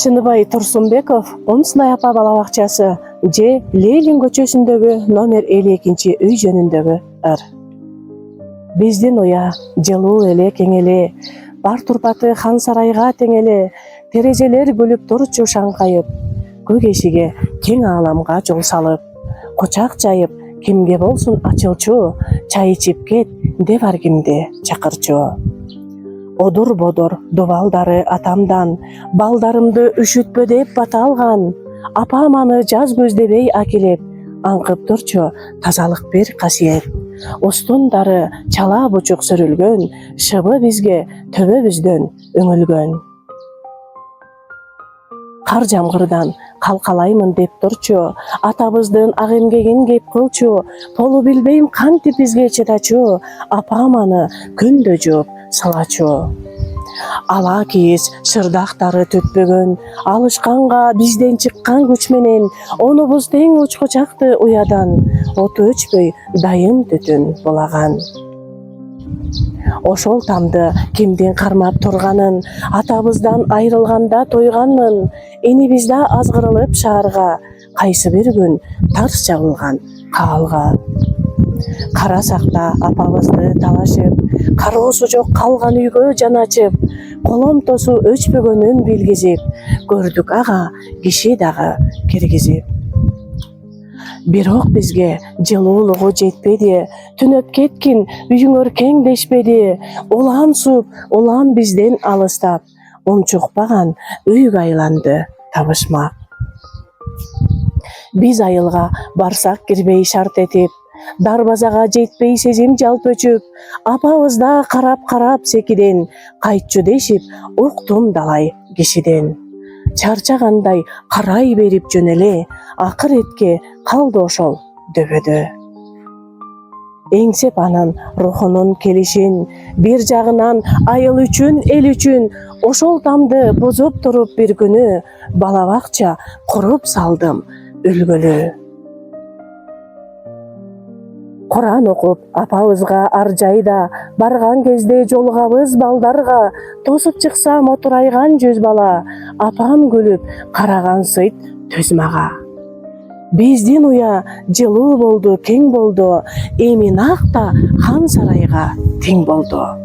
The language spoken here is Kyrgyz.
Чыныбай Турсунбеков Омсунай апа балабакчасы же Ленин көчөсүндөгү номер 52 үй жөнүндөгү ыр. Биздин уя жылуу эле кең эле, бар турпаты хан сарайга тең эле, терезелер күлүп турчу шаңкайып, көк эшиги кең ааламга жол салып, кучак жайып кимге болсун ачылчу, чай ичип кет деп ар кимди чакырчу. Одур бодор дубалдары атамдан, балдарымды үшүтпө деп бата алган, апам аны жаз көздөбөй акелеп, аңкып турчу тазалык бир касиет. Устундары чала бучук сөрүлгөн, шыбы бизге төбөбүздөн өңүлгөн. Кар жамгырдан калкалаймын деп турчу, атабыздын ак эмгегин кеп кылчу, толу билбейм кантип бизге чыдачу, апам аны күндө жууп салачу. Ала кийиз шырдактары төтпөгөн, алышканга бизден чыккан күч менен, онубуз тең учку чакты уядан, оту өчпөй дайым түтүн булаган. Ошол тамды кимдин кармап турганын, атабыздан айрылганда тойганмын, энибизде азгырылып шаарга, кайсы бир күн тарс жабылган каалга. Карасак да апабызды талашып, кароосу жок калган үйгө жан ачып, коломтосу өчпөгөнүн билгизип, көрдүк ага киши дагы киргизип. Бирок бизге жылуулугу жетпеди, түнөп кеткин үйүңөр кең дешпеди, улам суп, улам бизден алыстап, унчукпаган үйгө айланды табышмак. Биз айылга барсак кирбей шарт этип, дарбазага жетпей сезим жалп өчүп, апабызда карап секиден, кайтчу дешип уктум далай кишиден. Чарчагандай карай берип жөн эле, акыр этке калды ошол дөбөдө. Эңсеп анын рухунун келишин, бир жагынан айыл үчүн, эл үчүн, ошол тамды бузуп туруп бир күнү, бала бакча куруп салдым өлгөлүү. Куран окуп апабызга ар жайда, барган кезде жолугабыз балдарга, тосуп чыксам отурайган жүз бала, апам күлүп караган сыйт төз мага. Биздин уя жылуу болду, кең болду, эми накта хан сарайга тең болду.